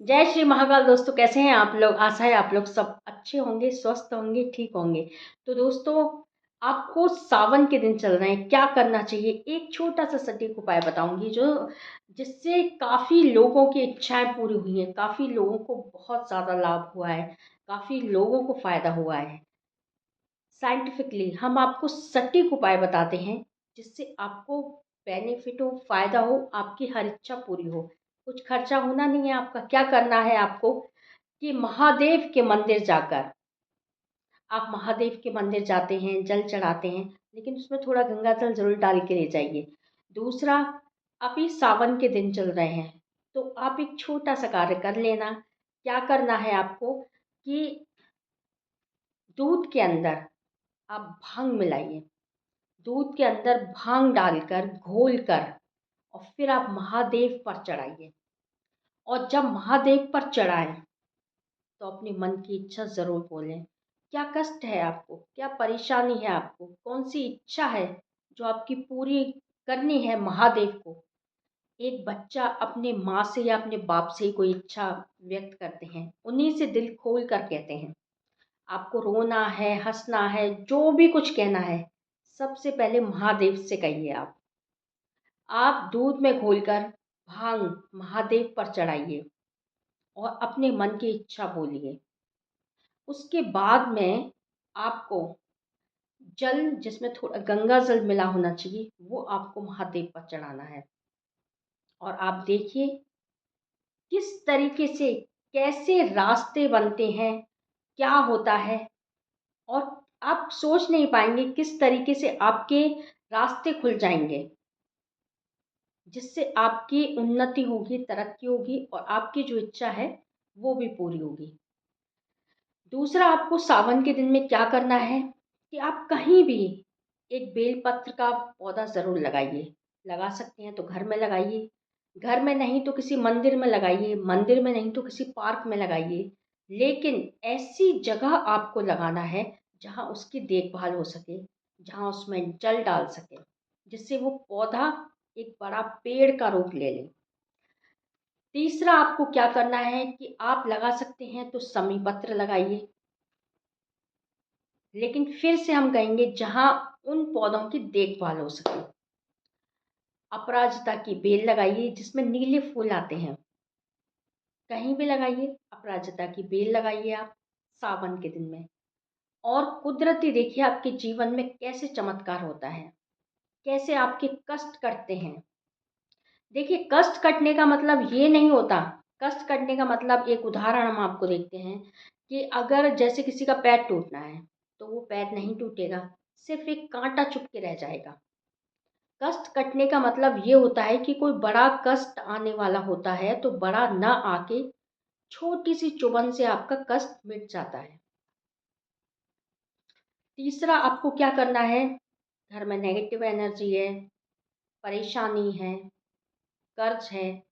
जय श्री महाकाल दोस्तों, कैसे हैं आप लोग। आशा है आप लोग सब अच्छे होंगे, स्वस्थ होंगे, ठीक होंगे। तो दोस्तों, आपको सावन के दिन चल रहे हैं, क्या करना चाहिए, एक छोटा सा सटीक उपाय बताऊंगी जो जिससे काफ़ी लोगों की इच्छाएं पूरी हुई हैं, काफ़ी लोगों को बहुत ज़्यादा लाभ हुआ है, काफ़ी लोगों को फ़ायदा हुआ है। साइंटिफिकली हम आपको सटीक उपाय बताते हैं जिससे आपको बेनिफिट हो, फायदा हो, आपकी हर इच्छा पूरी हो। कुछ खर्चा होना नहीं है आपका। क्या करना है आपको कि महादेव के मंदिर जाकर, आप महादेव के मंदिर जाते हैं, जल चढ़ाते हैं, लेकिन उसमें थोड़ा गंगा जल जरूर डाल के ले जाइए। दूसरा, अभी सावन के दिन चल रहे हैं, तो आप एक छोटा सा कार्य कर लेना। क्या करना है आपको कि दूध के अंदर आप भांग मिलाइए। दूध के अंदर भांग डालकर घोल कर और फिर आप महादेव पर चढ़ाइए। और जब महादेव पर चढ़ाएं तो अपने मन की इच्छा ज़रूर बोलें। क्या कष्ट है आपको, क्या परेशानी है आपको, कौन सी इच्छा है जो आपकी पूरी करनी है महादेव को। एक बच्चा अपने माँ से या अपने बाप से ही कोई इच्छा व्यक्त करते हैं, उन्हीं से दिल खोल कर कहते हैं। आपको रोना है, हंसना है, जो भी कुछ कहना है, सबसे पहले महादेव से कहिए। आप दूध में घोलकर भांग महादेव पर चढ़ाइए और अपने मन की इच्छा बोलिए। उसके बाद में आपको जल, जिसमें थोड़ा गंगा जल मिला होना चाहिए, वो आपको महादेव पर चढ़ाना है। और आप देखिए किस तरीके से, कैसे रास्ते बनते हैं, क्या होता है। और आप सोच नहीं पाएंगे किस तरीके से आपके रास्ते खुल जाएंगे, जिससे आपकी उन्नति होगी, तरक्की होगी और आपकी जो इच्छा है वो भी पूरी होगी। दूसरा, आपको सावन के दिन में क्या करना है कि आप कहीं भी एक बेलपत्र का पौधा ज़रूर लगाइए। लगा सकते हैं तो घर में लगाइए, घर में नहीं तो किसी मंदिर में लगाइए, मंदिर में नहीं तो किसी पार्क में लगाइए। लेकिन ऐसी जगह आपको लगाना है जहाँ उसकी देखभाल हो सके, जहाँ उसमें जल डाल सके, जिससे वो पौधा एक बड़ा पेड़ का रूप ले ले। तीसरा, आपको क्या करना है कि आप लगा सकते हैं तो समी पत्र लगाइए। लेकिन फिर से हम कहेंगे जहाँ उन पौधों की देखभाल हो सके। अपराजिता की बेल लगाइए जिसमें नीले फूल आते हैं, कहीं भी लगाइए। अपराजिता की बेल लगाइए आप सावन के दिन में। और कुदरती देखिए आपके जीवन में कैसे चमत्कार होता है, कैसे आपके कष्ट कटते हैं। देखिए, कष्ट कटने का मतलब ये नहीं होता। कष्ट कटने का मतलब, एक उदाहरण हम आपको देखते हैं कि अगर जैसे किसी का पैर टूटना है तो वो पैर नहीं टूटेगा, सिर्फ एक कांटा चुभ के रह जाएगा। कष्ट कटने का मतलब ये होता है कि कोई बड़ा कष्ट आने वाला होता है तो बड़ा ना आके छोटी सी चुभन से आपका कष्ट मिट जाता है। तीसरा, आपको क्या करना है, घर में नेगेटिव एनर्जी है, परेशानी है, कर्ज है,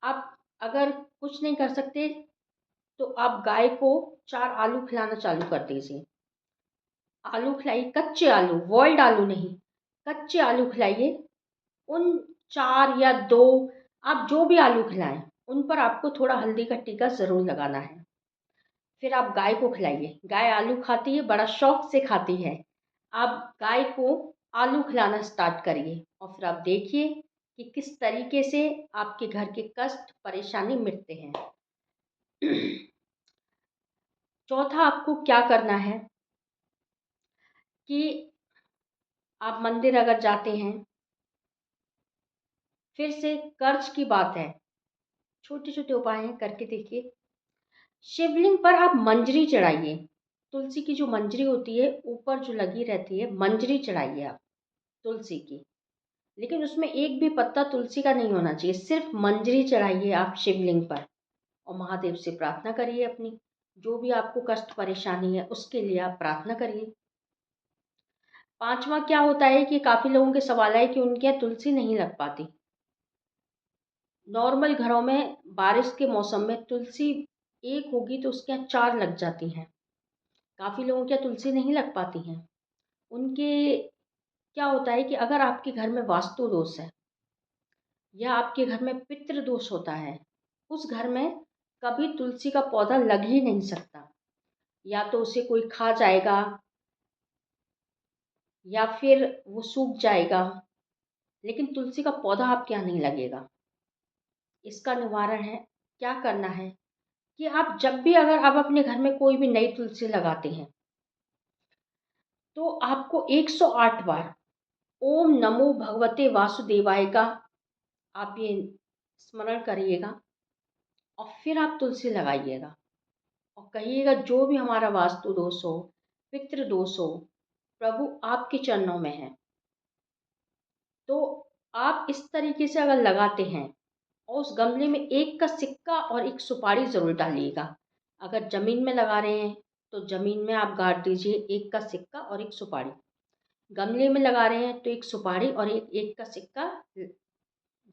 आप अगर कुछ नहीं कर सकते तो आप गाय को 4 आलू खिलाना चालू कर दीजिए। आलू खिलाइए, कच्चे आलू, बॉइल्ड आलू नहीं, कच्चे आलू खिलाइए। उन 4 या 2, आप जो भी आलू खिलाएं, उन पर आपको थोड़ा हल्दी का टीका ज़रूर लगाना है। फिर आप गाय को खिलाइए। गाय आलू खाती है, बड़ा शौक से खाती है। आप गाय को आलू खिलाना स्टार्ट करिए और फिर आप देखिए कि किस तरीके से आपके घर के कष्ट परेशानी मिटते हैं। चौथा, आपको क्या करना है कि आप मंदिर अगर जाते हैं, फिर से कर्ज की बात है, छोटे छोटे उपाय हैं, करके देखिए। शिवलिंग पर आप मंजरी चढ़ाइए। तुलसी की जो मंजरी होती है ऊपर जो लगी रहती है, मंजरी चढ़ाइए आप तुलसी की। लेकिन उसमें एक भी पत्ता तुलसी का नहीं होना चाहिए, सिर्फ मंजरी चढ़ाइए आप शिवलिंग पर। और महादेव से प्रार्थना करिए अपनी, जो भी आपको कष्ट परेशानी है उसके लिए आप प्रार्थना करिए। पांचवा, क्या होता है कि काफ़ी लोगों के सवाल है कि उनके यहाँ तुलसी नहीं लग पाती। नॉर्मल घरों में बारिश के मौसम में तुलसी एक होगी तो उसके यहाँ 4 लग जाती हैं। काफ़ी लोगों के यहाँ तुलसी नहीं लग पाती हैं। उनके क्या होता है कि अगर आपके घर में वास्तु दोष है या आपके घर में पितृ दोष होता है, उस घर में कभी तुलसी का पौधा लग ही नहीं सकता। या तो उसे कोई खा जाएगा या फिर वो सूख जाएगा, लेकिन तुलसी का पौधा आपके यहाँ नहीं लगेगा। इसका निवारण है, क्या करना है कि आप जब भी अगर आप अपने घर में कोई भी नई तुलसी लगाते हैं तो आपको 108 बार ओम नमो भगवते वासुदेवाय का आप ये स्मरण करिएगा और फिर आप तुलसी लगाइएगा और कहिएगा जो भी हमारा वास्तु दोष हो, पितृ दोष हो, प्रभु आपके चरणों में है। तो आप इस तरीके से अगर लगाते हैं और उस गमले में एक का सिक्का और एक सुपारी ज़रूर डालिएगा। अगर ज़मीन में लगा रहे हैं तो ज़मीन में आप गाड़ दीजिए एक का सिक्का और एक सुपारी। गमले में लगा रहे हैं तो एक सुपारी और एक एक का सिक्का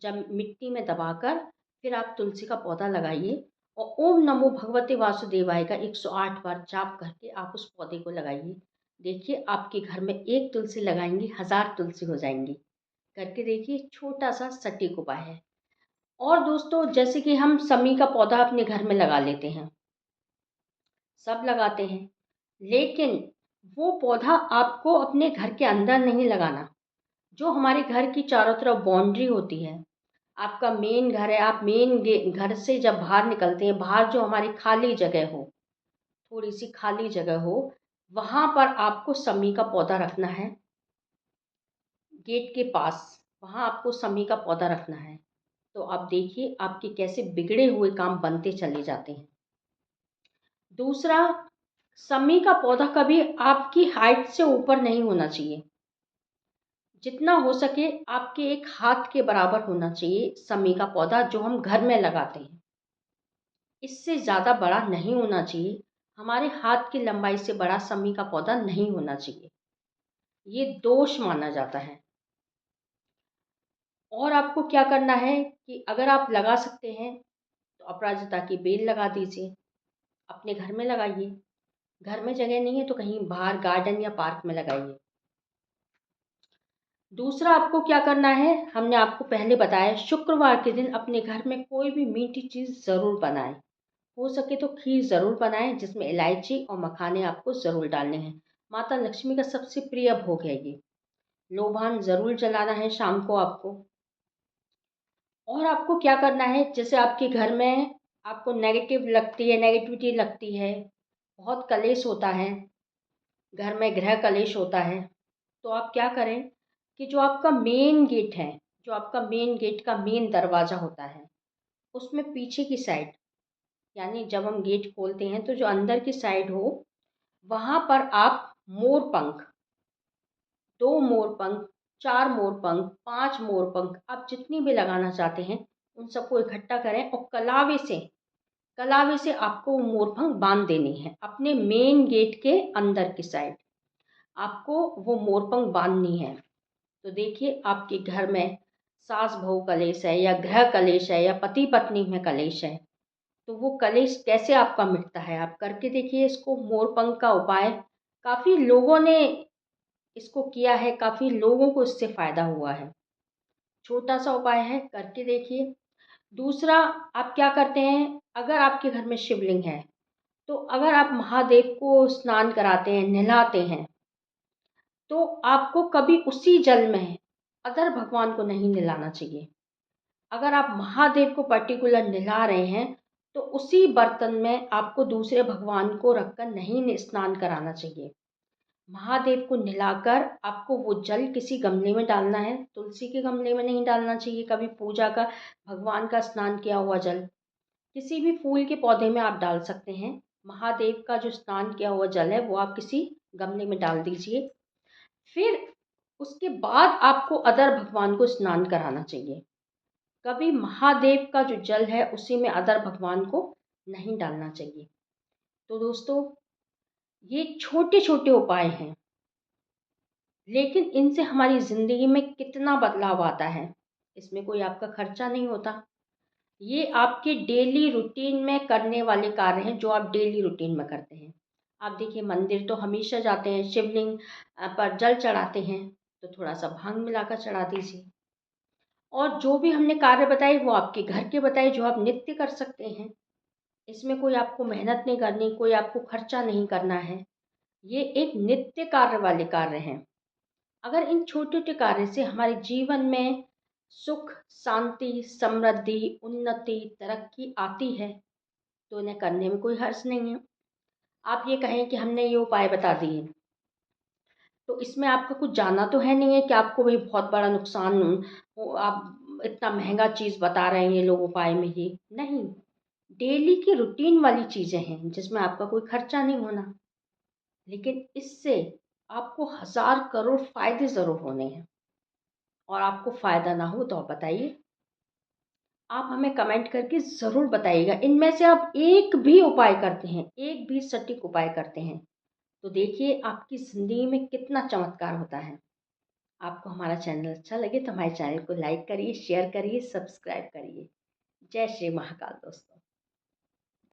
जब मिट्टी में दबाकर फिर आप तुलसी का पौधा लगाइए और ओम नमो भगवते वासुदेवाय का 108 बार जाप करके आप उस पौधे को लगाइए। देखिए आपके घर में एक तुलसी लगाएंगी 1000 तुलसी हो जाएंगी। करके देखिए, छोटा सा सटीक उपाय है। और दोस्तों, जैसे कि हम समी का पौधा अपने घर में लगा लेते हैं, सब लगाते हैं, लेकिन वो पौधा आपको अपने घर के अंदर नहीं लगाना। जो हमारे घर की चारों तरफ बाउंड्री होती है, आपका मेन घर है, आप घर से जब बाहर निकलते हैं, बाहर जो हमारी खाली जगह हो, थोड़ी सी खाली जगह हो, वहाँ पर आपको समी का पौधा रखना है। गेट के पास वहाँ आपको समी का पौधा रखना है। तो आप देखिए आपके कैसे बिगड़े हुए काम बनते चले जाते हैं। दूसरा, समी का पौधा कभी आपकी हाइट से ऊपर नहीं होना चाहिए। जितना हो सके आपके एक हाथ के बराबर होना चाहिए समी का पौधा जो हम घर में लगाते हैं। इससे ज़्यादा बड़ा नहीं होना चाहिए। हमारे हाथ की लंबाई से बड़ा समी का पौधा नहीं होना चाहिए, ये दोष माना जाता है। और आपको क्या करना है कि अगर आप लगा सकते हैं तो अपराजिता की बेल लगा दीजिए, अपने घर में लगाइए। घर में जगह नहीं है तो कहीं बाहर गार्डन या पार्क में लगाइए। दूसरा आपको क्या करना है, हमने आपको पहले बताया, शुक्रवार के दिन अपने घर में कोई भी मीठी चीज़ ज़रूर बनाएं। हो सके तो खीर ज़रूर बनाएं जिसमें इलायची और मखाने आपको ज़रूर डालने हैं। माता लक्ष्मी का सबसे प्रिय भोग है ये। लोबान ज़रूर जलाना है शाम को आपको। और आपको क्या करना है, जैसे आपके घर में आपको नेगेटिव लगती है, नेगेटिविटी लगती है, बहुत कलेश होता है, घर में गृह कलेश होता है, तो आप क्या करें कि जो आपका मेन गेट है, जो आपका मेन गेट का मेन दरवाज़ा होता है, उसमें पीछे की साइड, यानी जब हम गेट खोलते हैं तो जो अंदर की साइड हो, वहाँ पर आप मोर पंख, 2 मोर पंख, 4 मोर पंख, 5 मोर पंख, आप जितनी भी लगाना चाहते हैं उन सबको इकट्ठा करें और कलावे से आपको वो मोर पंख बांध देनी है अपने मेन गेट के अंदर की साइड। आपको वो मोर पंख बांधनी है। तो देखिए आपके घर में सास बहू कलेश है या गृह कलेश है या पति पत्नी में कलेश है, तो वो कलेश कैसे आपका मिटता है, आप करके देखिए इसको। मोरपंख का उपाय काफ़ी लोगों ने इसको किया है, काफ़ी लोगों को इससे फ़ायदा हुआ है। छोटा सा उपाय है, करके देखिए। दूसरा, आप क्या करते हैं, अगर आपके घर में शिवलिंग है तो अगर आप महादेव को स्नान कराते हैं, नहलाते हैं, तो आपको कभी उसी जल में अदर भगवान को नहीं नहलाना चाहिए। अगर आप महादेव को पर्टिकुलर नहला रहे हैं तो उसी बर्तन में आपको दूसरे भगवान को रखकर नहीं स्नान कराना चाहिए। महादेव को नहलाकर आपको वो जल किसी गमले में डालना है, तुलसी के गमले में नहीं डालना चाहिए कभी। पूजा का, भगवान का स्नान किया हुआ जल किसी भी फूल के पौधे में आप डाल सकते हैं। महादेव का जो स्नान किया हुआ जल है वो आप किसी गमले में डाल दीजिए। फिर उसके बाद आपको अदर भगवान को स्नान कराना चाहिए। कभी महादेव का जो जल है उसी में अदर भगवान को नहीं डालना चाहिए। तो दोस्तों, ये छोटे छोटे उपाय हैं, लेकिन इनसे हमारी ज़िंदगी में कितना बदलाव आता है। इसमें कोई आपका खर्चा नहीं होता। ये आपके डेली रूटीन में करने वाले कार्य हैं जो आप डेली रूटीन में करते हैं। आप देखिए मंदिर तो हमेशा जाते हैं, शिवलिंग पर जल चढ़ाते हैं, तो थोड़ा सा भांग मिलाकर चढ़ा दीजिए। और जो भी हमने कार्य बताए वो आपके घर के बताए, जो आप नित्य कर सकते हैं। इसमें कोई आपको मेहनत नहीं करनी, कोई आपको खर्चा नहीं करना है। ये एक नित्य कार्य वाले कार्य हैं। अगर इन छोटे-छोटे कार्य से हमारे जीवन में सुख, शांति, समृद्धि, उन्नति, तरक्की आती है, तो इन्हें करने में कोई हर्ज नहीं है। आप ये कहें कि हमने ये उपाय बता दिए, तो इसमें आपका कुछ जाना तो है नहीं है कि आपको भाई बहुत बड़ा नुकसान हो, आप इतना महँगा चीज़ बता रहे हैं ये लोग उपाय में ये, नहीं। डेली की रूटीन वाली चीज़ें हैं जिसमें आपका कोई खर्चा नहीं होना, लेकिन इससे आपको हज़ार करोड़ फ़ायदे ज़रूर होने हैं। और आपको फ़ायदा ना हो तो आप बताइए। आप हमें कमेंट करके ज़रूर बताइएगा, इनमें से आप एक भी उपाय करते हैं, एक भी सटीक उपाय करते हैं, तो देखिए आपकी ज़िंदगी में कितना चमत्कार होता है। आपको हमारा चैनल अच्छा लगे तो हमारे चैनल को लाइक करिए, शेयर करिए, सब्सक्राइब करिए। जय श्री महाकाल दोस्तों।